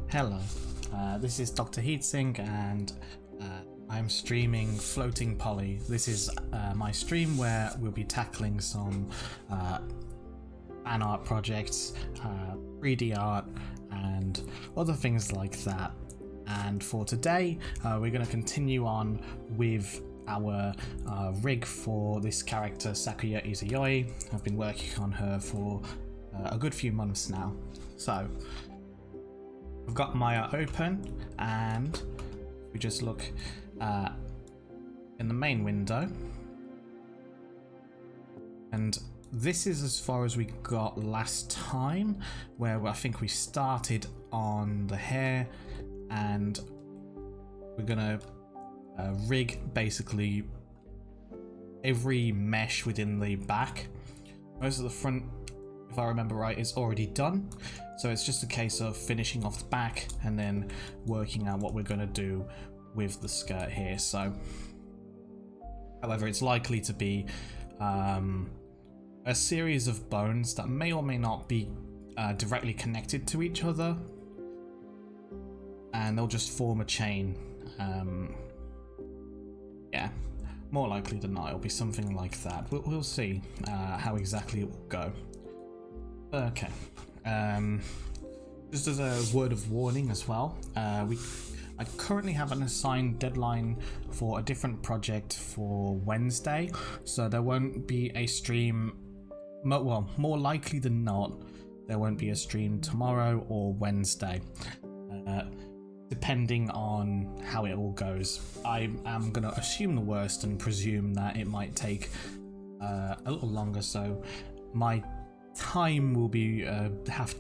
Hello, this is Dr. Heatsink and I'm streaming Floating Poly. This is my stream where we'll be tackling some fan art projects, 3D art and other things like that. And for today we're going to continue on with our rig for this character Sakuya Izuyoi. I've been working on her for a good few months now. So I've got Maya open, and we just look in the main window, and this is as far as we got last time, where I think we started on the hair, and we're gonna rig basically every mesh within the back. Most of the front, if I remember right, is already done, so it's just a case of finishing off the back and then working out what we're going to do with the skirt here. So however, it's likely to be a series of bones that may or may not be directly connected to each other, and they'll just form a chain. Yeah, more likely than not it'll be something like that. We'll see how exactly it will go. Okay, just as a word of warning as well, I currently have an assigned deadline for a different project for Wednesday, so there won't be a stream, well, more likely than not there won't be a stream tomorrow or Wednesday, depending on how it all goes. I am going to assume the worst and presume that it might take a little longer, so my time will be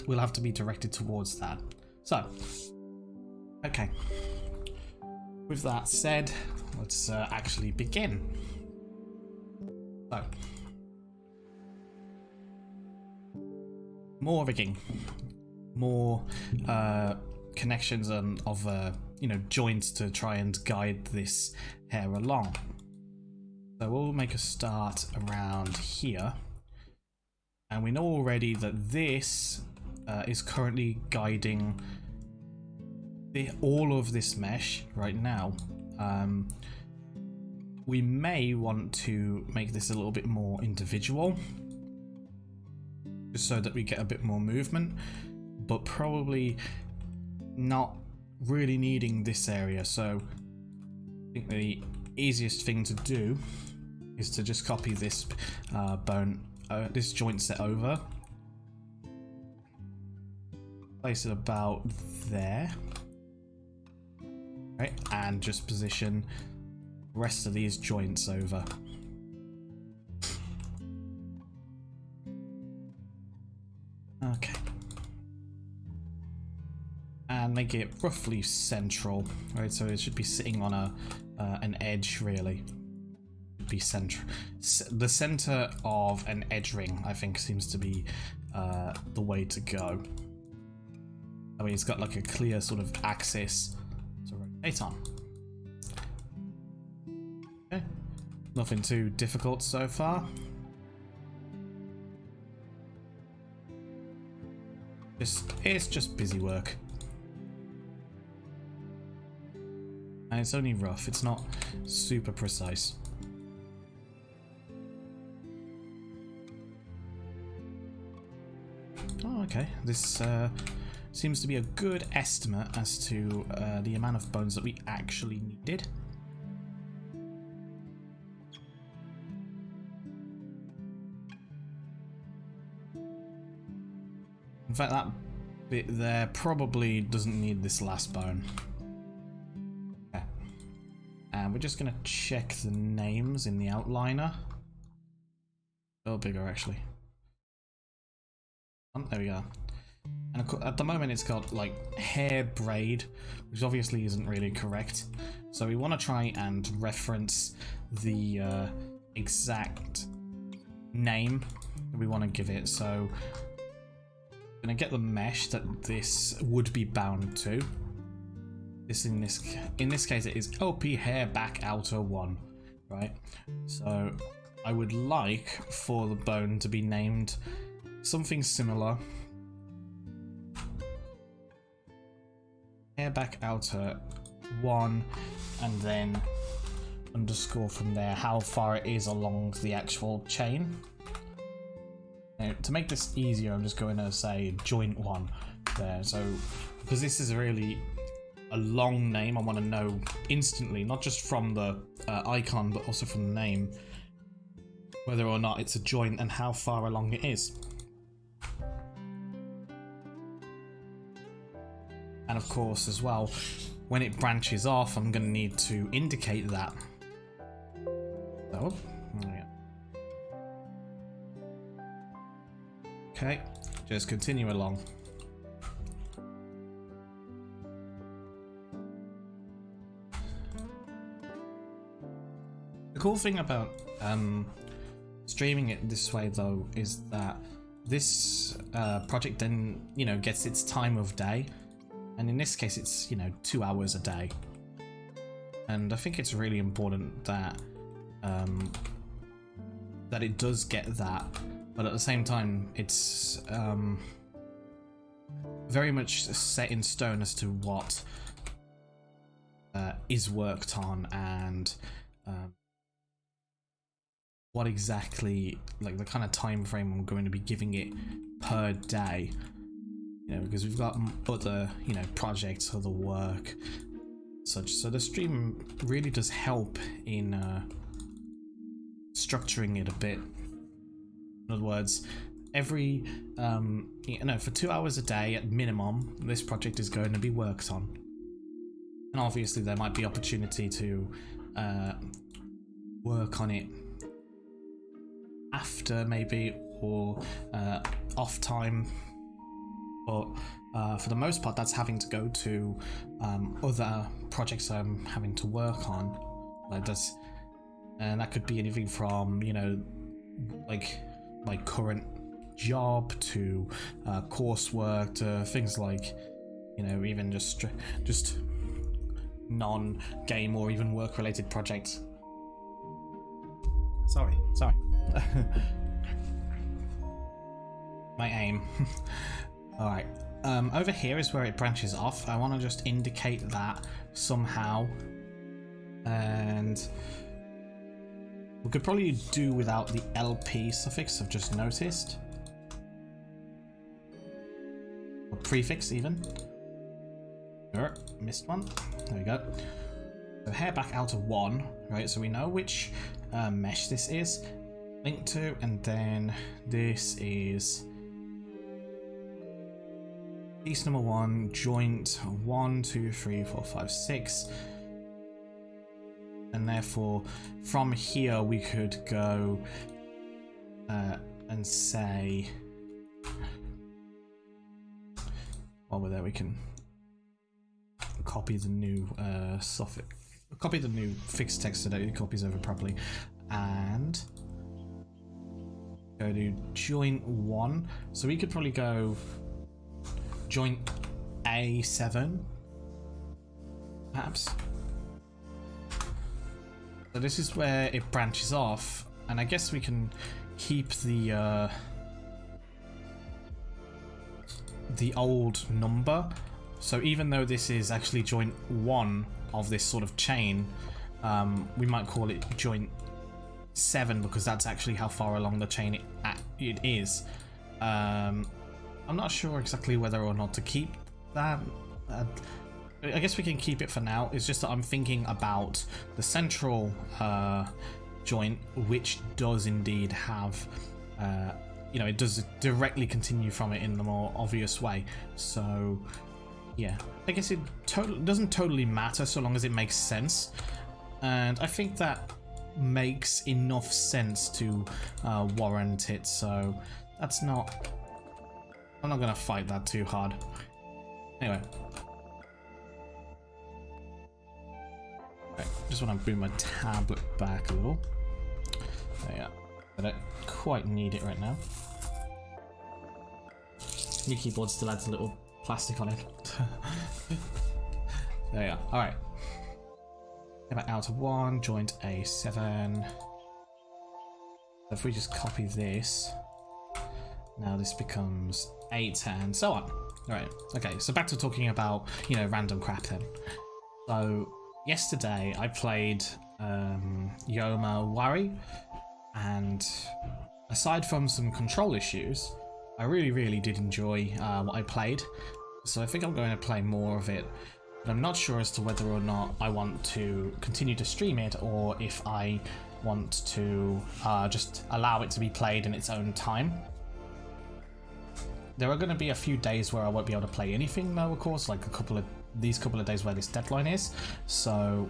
will have to be directed towards that. So okay, with that said, let's actually begin. So more rigging, more connections and of joints to try and guide this hair along. So we'll make a start around here. And we know already that this is currently guiding all of this mesh right now. We may want to make this a little bit more individual, just so that we get a bit more movement, but probably not really needing this area. So I think the easiest thing to do is to just copy this bone, this joint set over, place it about there, right, and just position the rest of these joints over. Okay, and make it roughly central, right? So it should be sitting on an edge, really. Be the center of an edge ring, I think, seems to be the way to go. I mean, it's got like a clear sort of axis to rotate on. Okay, nothing too difficult so far. It's just busy work, and it's only rough. It's not super precise. Oh, okay, this seems to be a good estimate as to the amount of bones that we actually needed. In fact, that bit there probably doesn't need this last bone. Okay. And we're just going to check the names in the outliner. A little bigger, actually. There we go. And at the moment it's got like hair braid, which obviously isn't really correct. So we want to try and reference the exact name that we want to give it. So I'm going to get the mesh that this would be bound to. In this case it is LP hair back outer 1, right? So I would like for the bone to be named something similar hair back outer 1, and then underscore from there how far it is along the actual chain. Now, to make this easier, I'm just going to say joint 1 there. So because this is really a long name, I want to know instantly, not just from the icon, but also from the name, whether or not it's a joint and how far along it is. And of course, as well, when it branches off, I'm going to need to indicate that. So, yeah. Okay, just continue along. The cool thing about streaming it this way, though, is that this project then, gets its time of day. And in this case, it's, 2 hours a day. And I think it's really important that that it does get that, but at the same time, it's very much set in stone as to what is worked on and what exactly, like the kind of time frame I'm going to be giving it per day. Because we've got other, projects, other work, such. So the stream really does help in structuring it a bit. In other words, every, for 2 hours a day at minimum, this project is going to be worked on. And obviously there might be opportunity to work on it after maybe, or off time. But for the most part, that's having to go to other projects I'm having to work on. And that could be anything from, like my current job to coursework to things like, even just non-game or even work-related projects. Sorry. My aim. Alright, over here is where it branches off. I want to just indicate that somehow. And we could probably do without the LP suffix, I've just noticed. Or prefix even. Missed one. There we go. So hair back out of 1, right? So we know which mesh this is linked to, and then this is piece number 1, joint 1, 2, 3, 4, 5, 6. And therefore, from here we could go and say, while we're there, we can copy the new suffix, copy the new fixed text so that it copies over properly, and go to joint 1. So we could probably go joint A7, perhaps. So this is where it branches off, and I guess we can keep the old number. So even though this is actually joint 1 of this sort of chain, we might call it joint 7 because that's actually how far along the chain it is. I'm not sure exactly whether or not to keep that. I guess we can keep it for now. It's just that I'm thinking about the central joint, which does indeed have, it does directly continue from it in the more obvious way. So, yeah, I guess it doesn't totally matter so long as it makes sense. And I think that makes enough sense to warrant it. So that's not... I'm not going to fight that too hard. Anyway. Okay, just want to move my tablet back a little. There you go. I don't quite need it right now. New keyboard still adds a little plastic on it. There you go. Alright. About out of 1, joint A7. So if we just copy this, now this becomes 8 and so on. Right. Okay. So back to talking about, you know, random crap then. So yesterday I played Yoma Wari, and aside from some control issues, I really did enjoy what I played. So I think I'm going to play more of it. But I'm not sure as to whether or not I want to continue to stream it, or if I want to just allow it to be played in its own time. There are going to be a few days where I won't be able to play anything though, of course, like these couple of days where this deadline is. So,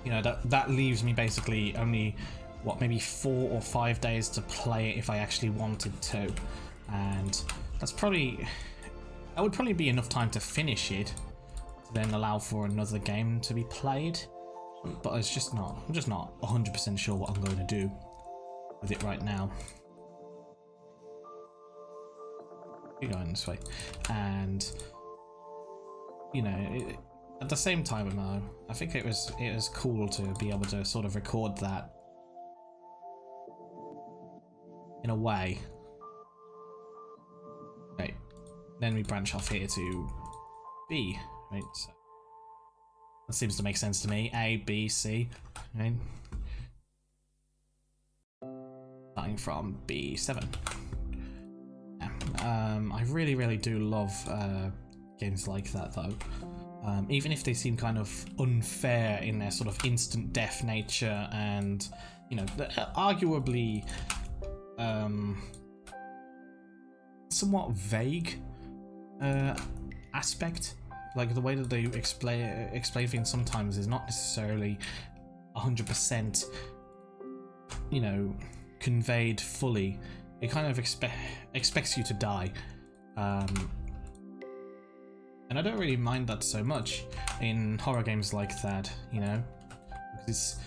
you know, that leaves me basically only, what, maybe 4 or 5 days to play it if I actually wanted to. And that would probably be enough time to finish it, to then allow for another game to be played. But I'm just not 100% sure what I'm going to do with it right now. Keep going this way, and you know, at the same time though, I think it was cool to be able to sort of record that in a way. Right, then we branch off here to B, right? So that seems to make sense to me. A, B, C, right? Starting from B7. I really do love games like that though, even if they seem kind of unfair in their sort of instant death nature, and you know, arguably somewhat vague aspect. Like the way that they explain things sometimes is not necessarily 100%, you know, conveyed fully. It kind of expects you to die, and I don't really mind that so much in horror games like that, you know, because,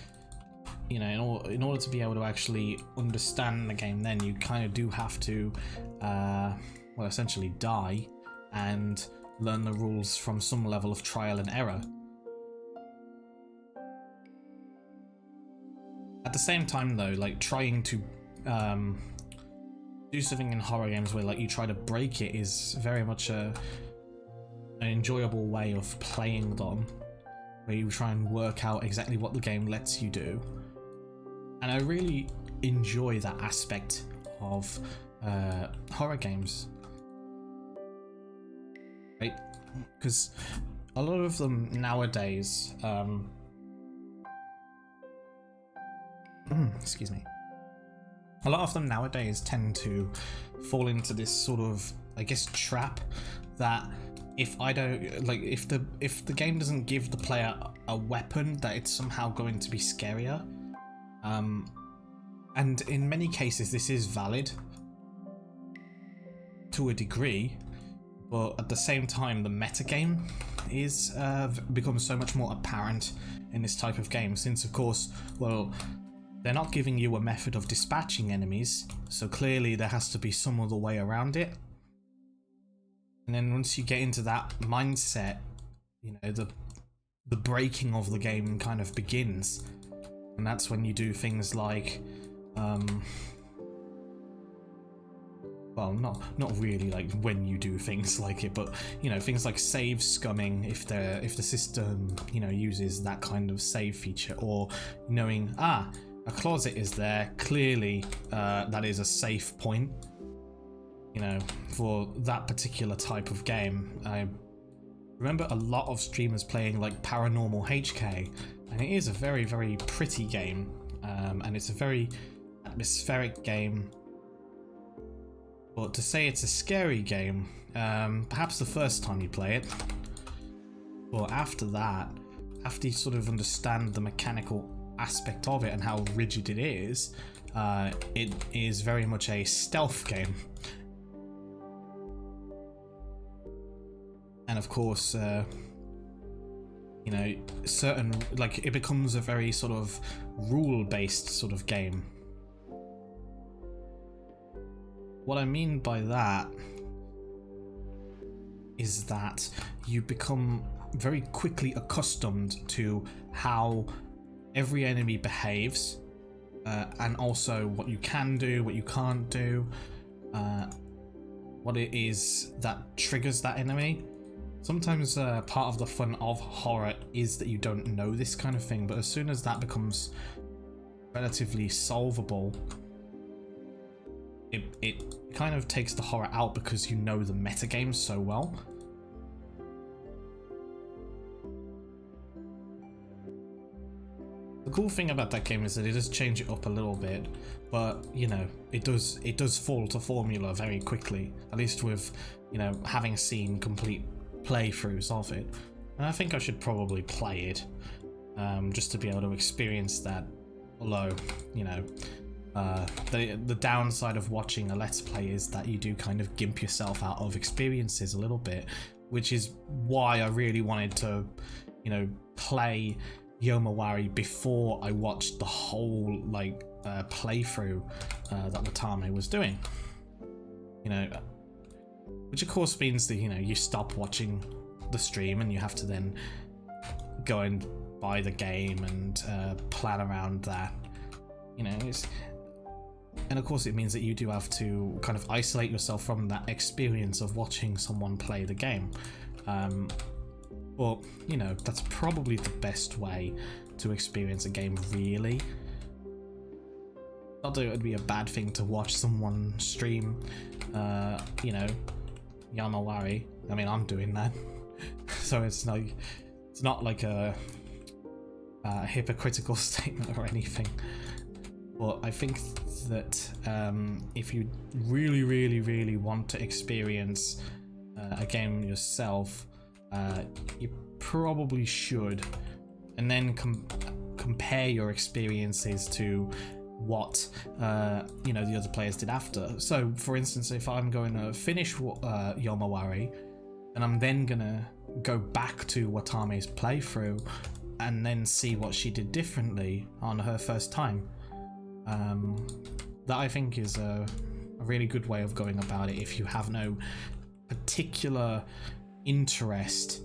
you know, in order to be able to actually understand the game, then you kind of do have to, well, essentially die and learn the rules from some level of trial and error. At the same time, though, like trying to do something in horror games where like you try to break it is very much an enjoyable way of playing them, where you try and work out exactly what the game lets you do. And I really enjoy that aspect of horror games, right? Because a lot of them nowadays, excuse me, a lot of them nowadays tend to fall into this sort of, I guess, trap that if the game doesn't give the player a weapon, that it's somehow going to be scarier. And in many cases this is valid to a degree, but at the same time the metagame is becomes so much more apparent in this type of game, since of course, well, they're not giving you a method of dispatching enemies, so clearly there has to be some other way around it. And then once you get into that mindset, you know, the breaking of the game kind of begins. And that's when you do things like, well, not really like when you do things like it, but you know, things like save scumming if the system, you know, uses that kind of save feature, or knowing, a closet is there, clearly that is a safe point, you know, for that particular type of game. I remember a lot of streamers playing like Paranormal HK, and it is a very pretty game, and it's a very atmospheric game. But to say it's a scary game, perhaps the first time you play it, but after that, after you sort of understand the mechanical aspect of it and how rigid it is very much a stealth game. And of course, you know, it becomes a very sort of rule-based sort of game. What I mean by that is that you become very quickly accustomed to how every enemy behaves, and also what you can do, what you can't do, what it is that triggers that enemy. Sometimes part of the fun of horror is that you don't know this kind of thing, but as soon as that becomes relatively solvable, it kind of takes the horror out because you know the metagame so well. The cool thing about that game is that it does change it up a little bit, but you know, it does fall to formula very quickly, at least with, you know, having seen complete playthroughs of it. And I think I should probably play it just to be able to experience that. Although, you know, the downside of watching a let's play is that you do kind of gimp yourself out of experiences a little bit, which is why I really wanted to, you know, play Yomawari before I watched the whole like playthrough that Watame was doing. You know, which of course means that, you know, you stop watching the stream and you have to then go and buy the game and plan around that. You know, and of course it means that you do have to kind of isolate yourself from that experience of watching someone play the game. But, you know, that's probably the best way to experience a game, really. Not that it would be a bad thing to watch someone stream, you know, Yomawari. I mean, I'm doing that. So it's not like a hypocritical statement or anything. But I think that if you really want to experience a game yourself, you probably should, and then compare your experiences to what you know, the other players did after. So for instance, if I'm going to finish Yomawari, and I'm then gonna go back to Watame's playthrough and then see what she did differently on her first time, that I think is a really good way of going about it if you have no particular interest.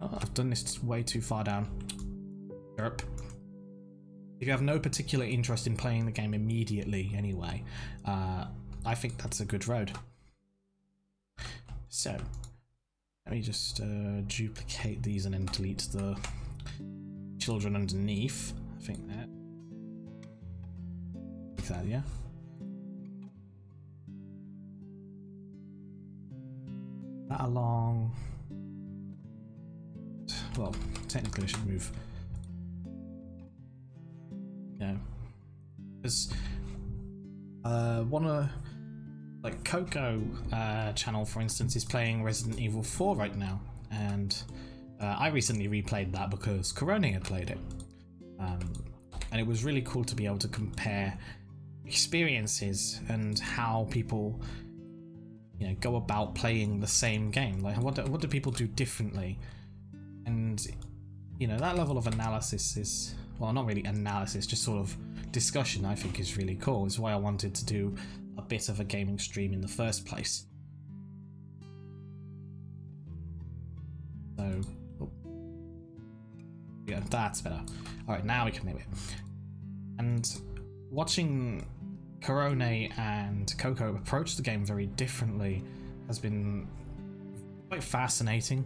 Oh, I've done this way too far down. Derp. If you have no particular interest in playing the game immediately anyway, I think that's a good road. So let me just duplicate these and then delete the children underneath. I think that. Like that, yeah. That along. Well, technically I should move. Yeah. Because one of, like, Coco channel, for instance, is playing Resident Evil 4 right now, and I recently replayed that because Korone had played it, and it was really cool to be able to compare experiences and how people, you know, go about playing the same game. Like, what do people do differently? And, you know, that level of analysis is, well, not really analysis, just sort of discussion, I think is really cool. It's why I wanted to do a bit of a gaming stream in the first place. So, oh. Yeah, that's better. Alright, now we can do it. And watching Korone and Coco approach the game very differently has been quite fascinating.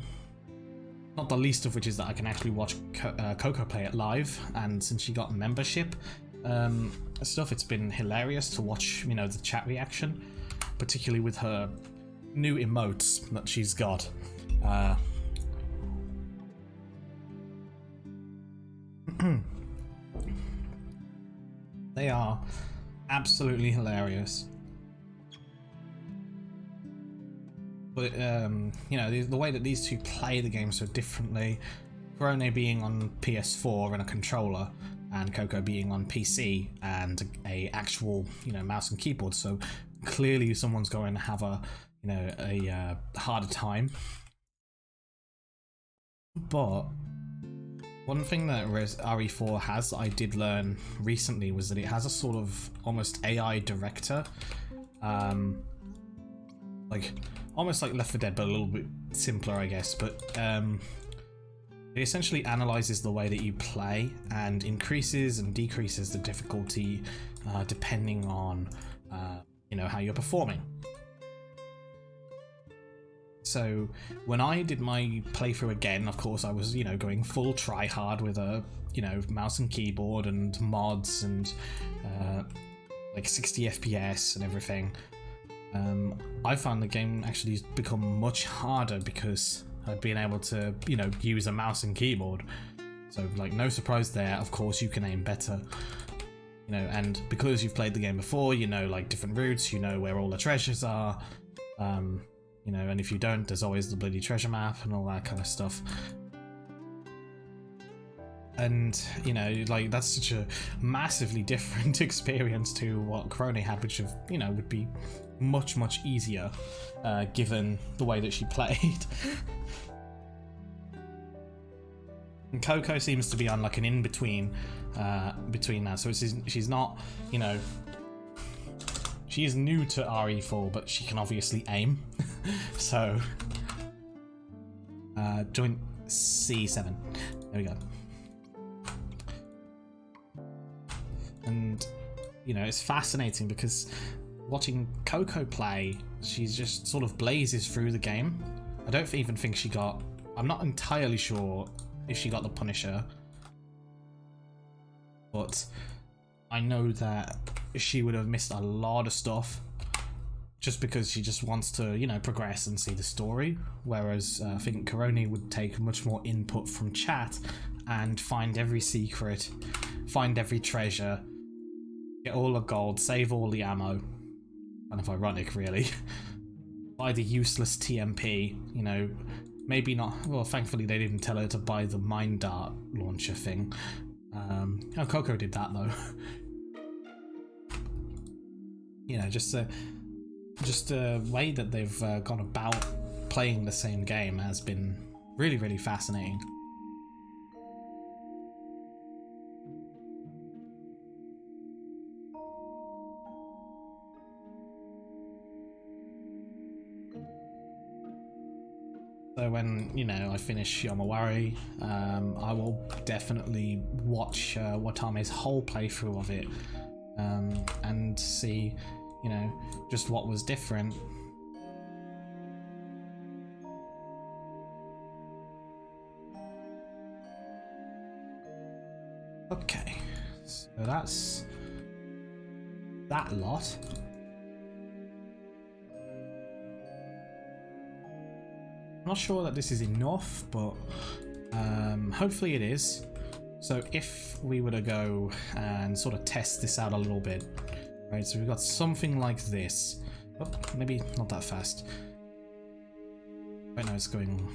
Not the least of which is that I can actually watch Coco play it live, and since she got membership stuff, it's been hilarious to watch, you know, the chat reaction, particularly with her new emotes that she's got. They are absolutely hilarious. But, you know, the way that these two play the game so differently, Korone being on PS4 and a controller, and Coco being on PC and a actual, you know, mouse and keyboard, so clearly someone's going to have a, you know, a harder time. But one thing that RE4 has that I did learn recently was that it has a sort of almost AI director, like almost like Left 4 Dead, but a little bit simpler, I guess. But it essentially analyzes the way that you play and increases and decreases the difficulty depending on you know, how you're performing. So when I did my playthrough again, of course I was, going full try hard with a, mouse and keyboard and mods and like 60 FPS and everything. I found the game actually has become much harder because I've been able to, use a mouse and keyboard. So like no surprise there, of course you can aim better. And because you've played the game before, like different routes, where all the treasures are. And if you don't, there's always the bloody treasure map and all that kind of stuff. And, like that's such a massively different experience to what Korone had, which would be much, much easier, given the way that she played. And Coco seems to be on like an in-between, between that. So she's not, she is new to RE4, but she can obviously aim. So, joint C7. There we go. And, it's fascinating because watching Coco play, she's just sort of blazes through the game. I don't even think she got... I'm not entirely sure if she got the Punisher. But I know that she would have missed a lot of stuff just because she just wants to, progress and see the story. Whereas I think Korone would take much more input from chat and find every secret, find every treasure, get all the gold, save all the ammo. Kind of ironic, really. Buy the useless TMP, maybe not. Well, thankfully they didn't tell her to buy the mine dart launcher thing. Coco did that though. Just the way that they've gone about playing the same game has been really, really fascinating. So when, I finish Yomawari, I will definitely watch Watame's whole playthrough of it, and see, just what was different. Okay, so that's that lot. I'm not sure that this is enough, but hopefully it is. So if we were to go and sort of test this out a little bit, right? So we've got something like this. Oh, maybe not that fast. Right now it's going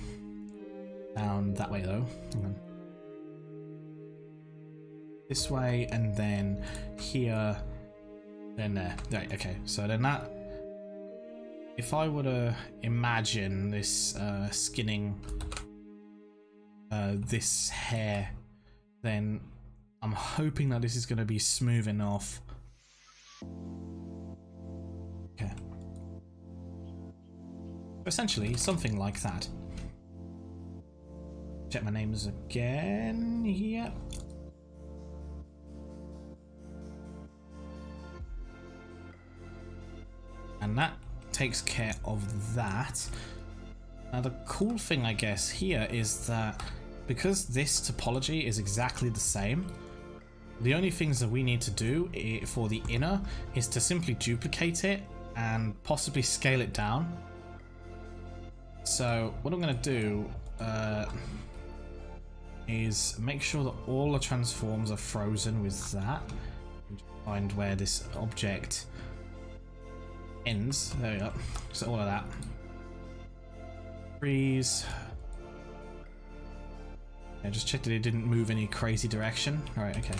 down that way though. Hang on. This way and then here, then there. Right, okay. So then that. If I were to imagine this skinning this hair, then I'm hoping that this is going to be smooth enough. Okay. Essentially, something like that. Check my names again. Yep. And that takes care of that. Now the cool thing I guess here is that because this topology is exactly the same, the only things that we need to do for the inner is to simply duplicate it and possibly scale it down. So what I'm going to do is make sure that all the transforms are frozen with that. Find where this object ends. There we go. So all of that. Freeze. I just checked that it didn't move any crazy direction. Alright, okay.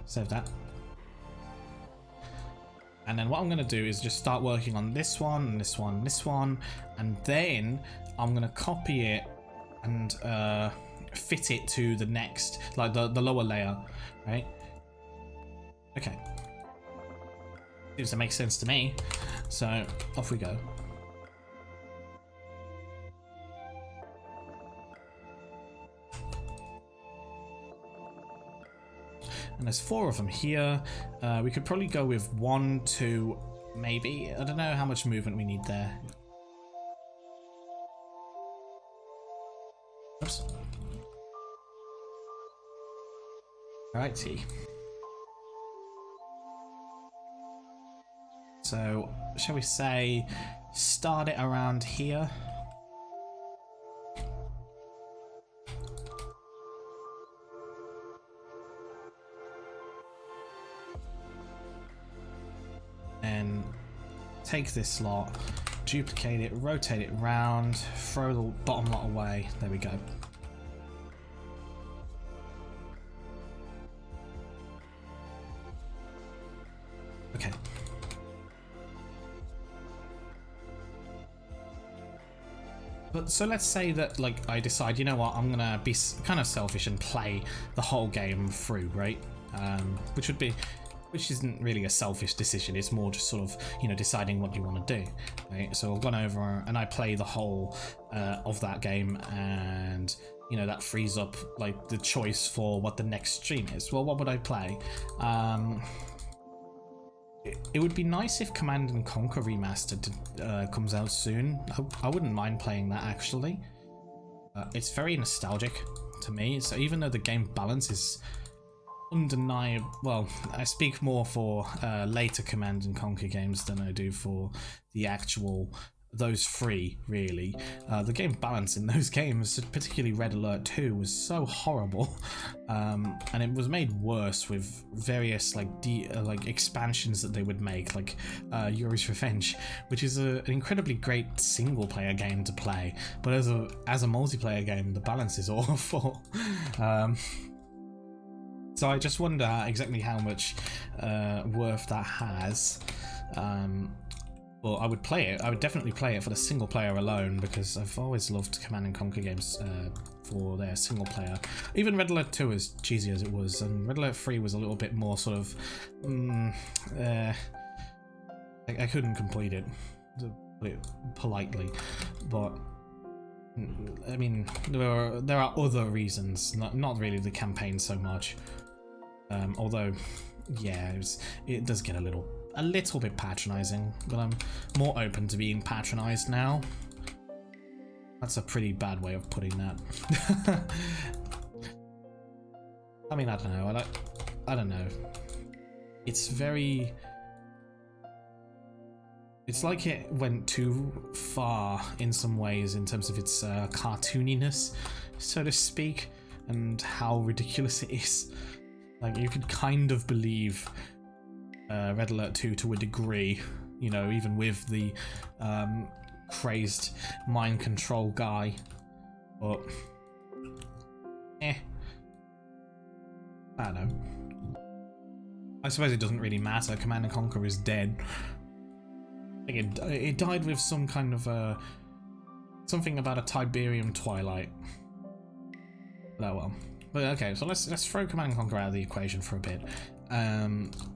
Save that. And then what I'm going to do is just start working on this one, and this one, and this one. And then I'm going to copy it and fit it to the next, like the lower layer. Right? Okay. Seems to make sense to me. So off we go. And there's 4 of them here. We could probably go with 1, 2, maybe. I don't know how much movement we need there. Oops. Alrighty. So, shall we say, start it around here? And take this slot, duplicate it, rotate it round, throw the bottom lot away. There we go. Okay. But so let's say that, like, I decide, you know what, I'm gonna be kind of selfish and play the whole game through, right? Which isn't really a selfish decision. It's more just sort of, you know, deciding what you want to do, right? So I've gone over and I play the whole of that game, and you know that frees up like the choice for what the next stream is. Well, what would I play? It would be nice if Command and Conquer Remastered comes out soon. I wouldn't mind playing that, actually. It's very nostalgic to me, so even though the game balance is undeniable, well, I speak more for later Command and Conquer games than I do for the actual those three, really. The game balance in those games, particularly Red Alert 2, was so horrible, and it was made worse with various like expansions that they would make, like Yuri's Revenge, which is an incredibly great single-player game to play, but as a multiplayer game, the balance is awful. So I just wonder exactly how much worth that has. Well, I would play it. I would definitely play it for the single player alone, because I've always loved Command and Conquer games for their single player. Even Red Alert 2, as cheesy as it was, and Red Alert 3 was a little bit more sort of... I couldn't complete it, to put it politely, but... I mean, there are other reasons, not really the campaign so much. Although, yeah, it does get a little bit patronizing, but I'm more open to being patronized now. That's a pretty bad way of putting that. I mean, I don't know. I don't know. It's very... It's like it went too far in some ways in terms of its cartooniness, so to speak, and how ridiculous it is. Like, you could kind of believe Red Alert 2 to a degree, you know, even with the crazed mind control guy, but I don't know. I suppose it doesn't really matter. Command and Conquer is dead. I think it died with some kind of something about a Tiberium twilight. Oh well. But okay, so let's throw Command and Conquer out of the equation for a bit.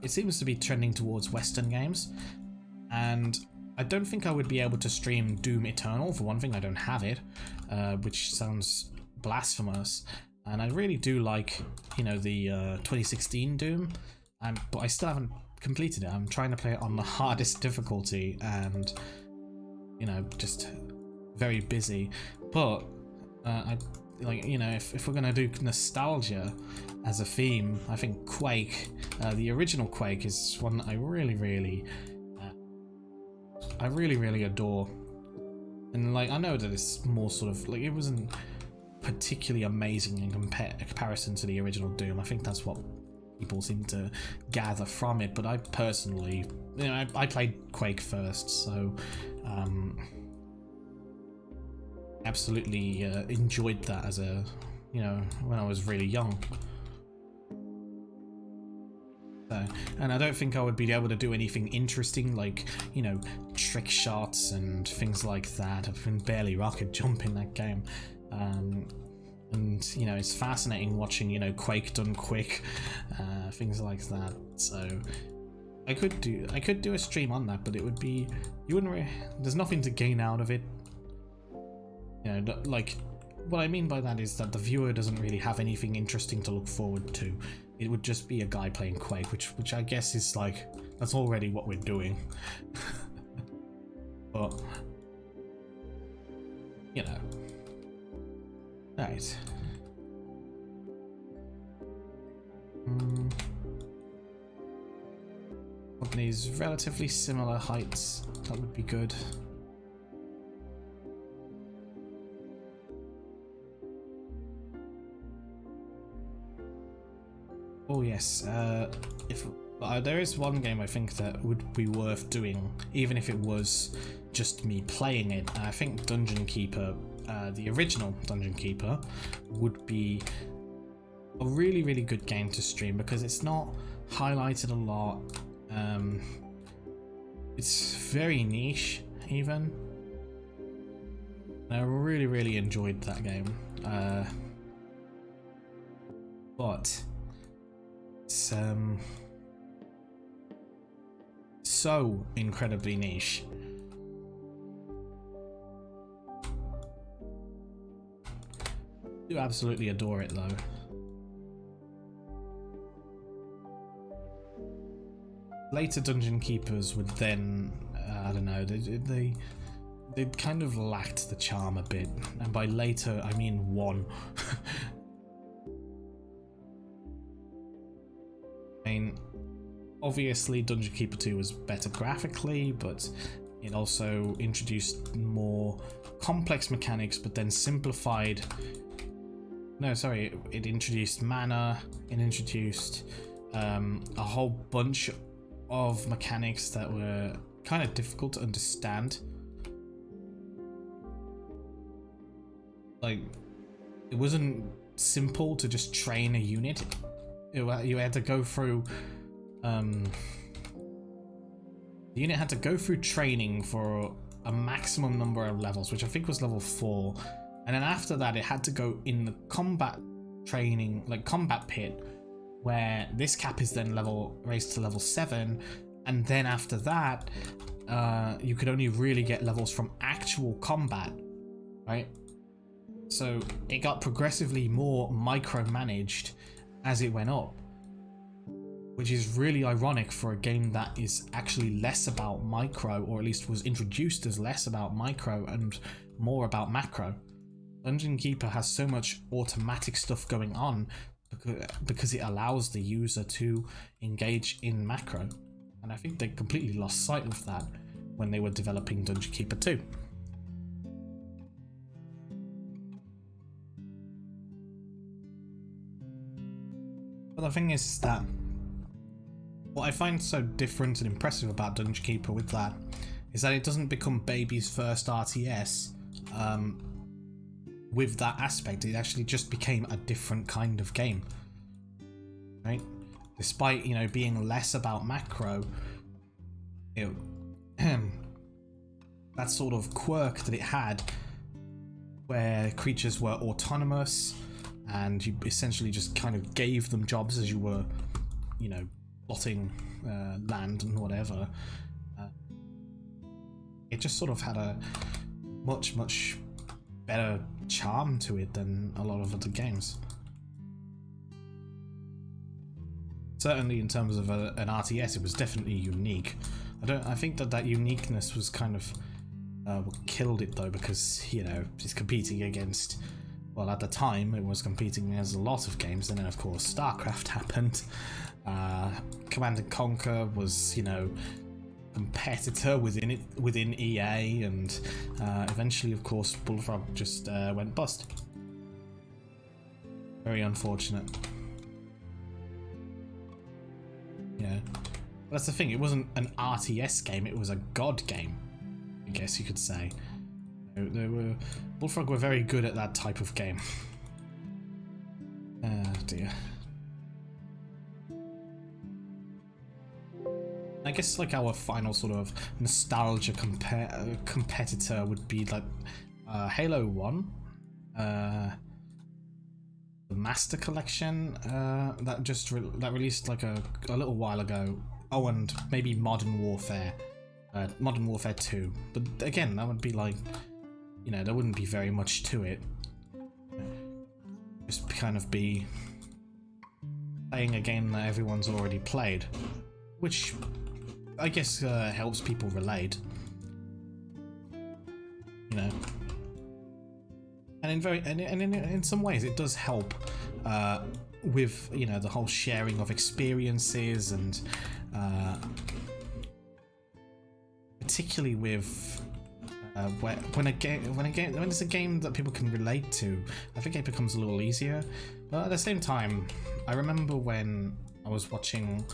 It seems to be trending towards Western games, and I don't think I would be able to stream Doom Eternal. For one thing, I don't have it, which sounds blasphemous. And I really do like, you know, the 2016 Doom, but I still haven't completed it. I'm trying to play it on the hardest difficulty, and you know, just very busy. But like, you know, if we're gonna do nostalgia as a theme, I think Quake, the original Quake, is one that I really adore. And like, I know that it's more sort of like, it wasn't particularly amazing in comparison to the original Doom. I think that's what people seem to gather from it. But I personally, you know, I played Quake first, so absolutely enjoyed that as a, you know, when I was really young. So, and I don't think I would be able to do anything interesting, like, you know, trick shots and things like that. I can barely rocket jump in that game. And, you know, it's fascinating watching, you know, Quake done quick, things like that. So I could do a stream on that, but it would be, there's nothing to gain out of it. You know, like, what I mean by that is that the viewer doesn't really have anything interesting to look forward to. It would just be a guy playing Quake, which I guess is like, that's already what we're doing. But, you know. Right. These relatively similar heights, that would be good. Oh yes, if there is one game I think that would be worth doing, even if it was just me playing it. I think Dungeon Keeper, the original Dungeon Keeper, would be a really good game to stream because it's not highlighted a lot. It's very niche, even. I really enjoyed that game, but it's so incredibly niche. I do absolutely adore it though. Later Dungeon Keepers would then, I don't know, they kind of lacked the charm a bit, and by later I mean one. I mean, obviously Dungeon Keeper 2 was better graphically, but it also introduced more complex mechanics, but then simplified. No, sorry, it introduced mana, it introduced a whole bunch of mechanics that were kind of difficult to understand. Like, it wasn't simple to just train a unit. You had to go through the unit had to go through training for a maximum number of levels, which I think was level 4, and then after that it had to go in the combat training, like combat pit, where this cap is then raised to level 7, and then after that you could only really get levels from actual combat, right? So it got progressively more micromanaged as it went up, which is really ironic for a game that is actually less about micro, or at least was introduced as less about micro and more about macro. Dungeon Keeper has so much automatic stuff going on because it allows the user to engage in macro, and I think they completely lost sight of that when they were developing Dungeon Keeper 2. But the thing is that what I find so different and impressive about Dungeon Keeper with that is that it doesn't become baby's first RTS. With that aspect, it actually just became a different kind of game, right? Despite, you know, being less about macro, that sort of quirk that it had, where creatures were autonomous and you essentially just kind of gave them jobs as you were, you know, plotting land and whatever. It just sort of had a much better charm to it than a lot of other games. Certainly in terms of an RTS, it was definitely unique. I think that uniqueness was kind of what killed it though, because, you know, it's competing against, well, at the time it was competing against a lot of games, and then of course StarCraft happened. Command & Conquer was, you know, competitor within EA, and eventually of course Bullfrog just went bust. Very unfortunate. Yeah, but that's the thing, it wasn't an RTS game, it was a god game, I guess you could say. Bullfrog were very good at that type of game. Oh dear. I guess like our final sort of nostalgia competitor would be like Halo 1, the Master Collection that released like a little while ago. Oh, and maybe Modern Warfare 2. But again, that would be like, you know, there wouldn't be very much to it. Just kind of be playing a game that everyone's already played, which I guess helps people relate, you know. and in some ways it does help with, you know, the whole sharing of experiences, and particularly with when it's a game that people can relate to, I think it becomes a little easier. But at the same time, I remember when I was watching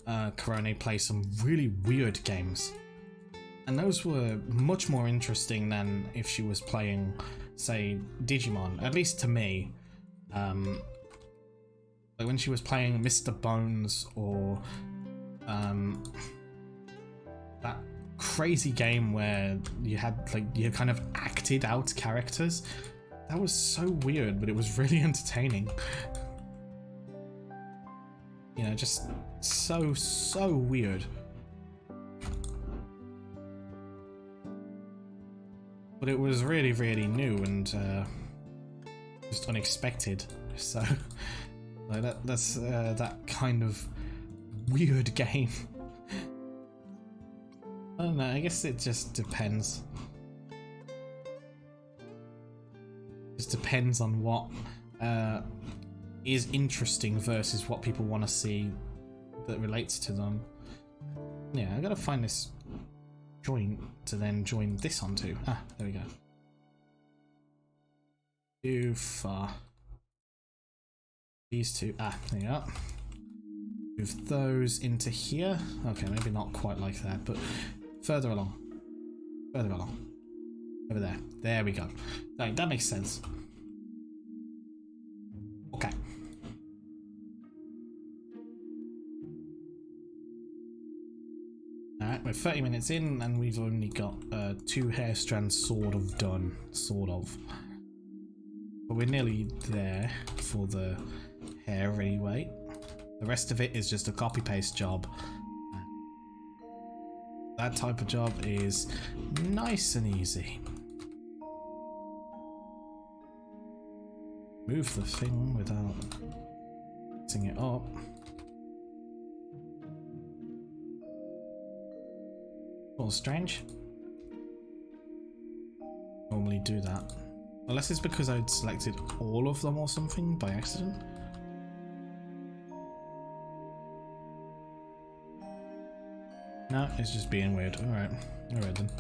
Korone play some really weird games, and those were much more interesting than if she was playing, say, Digimon, at least to me. Like when she was playing Mr. Bones, or that crazy game where you kind of acted out characters. That was so weird, but it was really entertaining. You know, just so weird. But it was really, really new and just unexpected. So like that's that kind of weird game. I don't know, I guess it just depends. Just depends on what is interesting versus what people want to see that relates to them. Yeah, I gotta find this joint to then join this onto. Ah, there we go. Too far. These two. Ah, there you are. Move those into here. Okay, maybe not quite like that, but further along. Further along. Over there. There we go. Right, that makes sense. Okay. Alright, we're 30 minutes in and we've only got 2 hair strands sort of done. Sort of. But we're nearly there for the hair anyway. The rest of it is just a copy-paste job. That type of job is nice and easy. Move the thing without mixing it up. A little strange. Normally do that. Unless it's because I'd selected all of them or something by accident. No, it's just being weird. Alright. Alright then.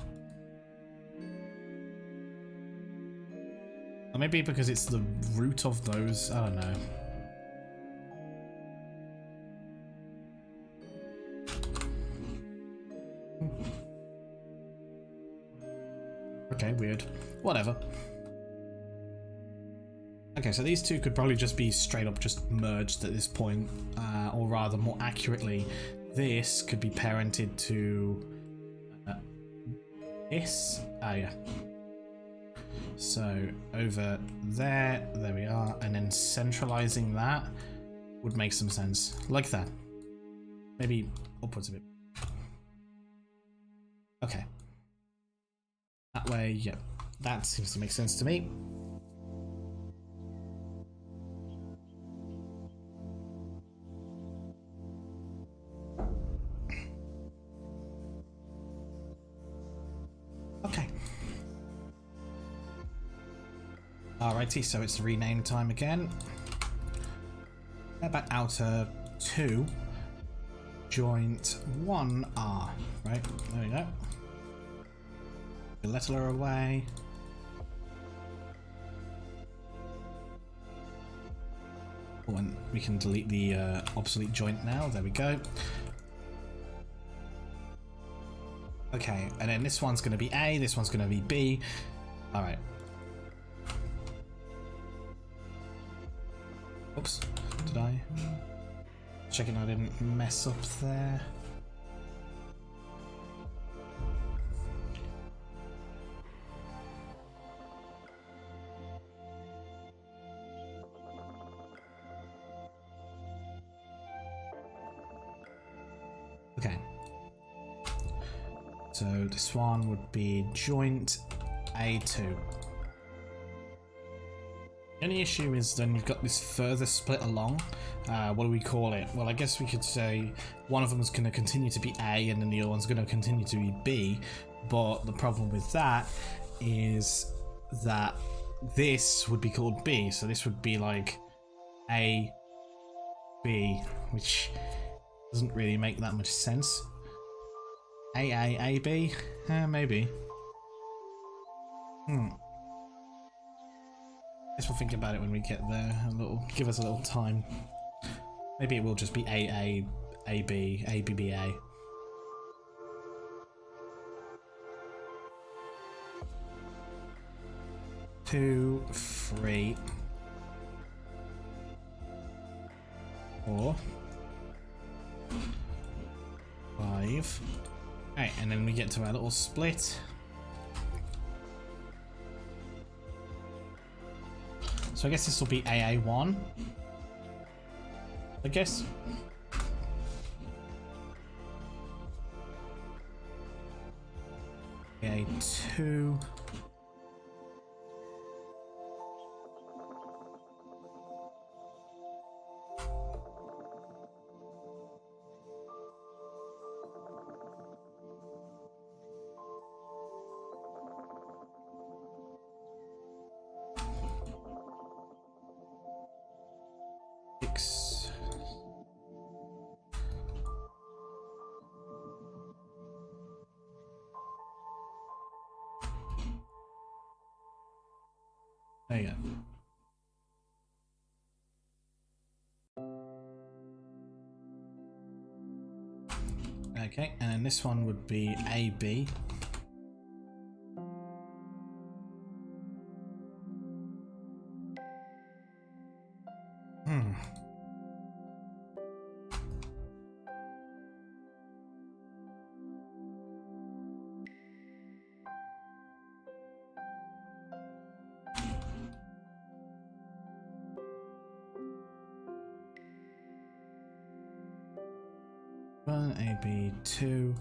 Or maybe because it's the root of those. I don't know. Okay, weird. Whatever. Okay, so these two could probably just be straight up just merged at this point, or rather, more accurately, this could be parented to this. Ah, yeah. So over there we are, and then centralizing that would make some sense, like that. Maybe upwards a bit. Okay. That way, yeah, that seems to make sense to me. Okay. Alrighty, so it's rename time again. About outer 2, joint 1R, right? There we go. Letter away. Oh, and we can delete the obsolete joint now. There we go. Okay, and then this one's going to be A, this one's going to be B. All right. Oops, did I? Checking I didn't mess up there. Okay. So this one would be joint A2. The only issue is then you've got this further split along. What do we call it? Well, I guess we could say one of them is going to continue to be A and then the other one's going to continue to be B. But the problem with that is that this would be called B, so this would be like A, B, which doesn't really make that much sense. A, B? Maybe. Guess we'll think about it when we get there. Give us a little time. Maybe it will just be A, B, B, A. Two, 3, 4, 5. Alright, and then we get to our little split. So I guess this will be AA1. I guess. AA2. There you go. Okay, and this one would be AB. AB2.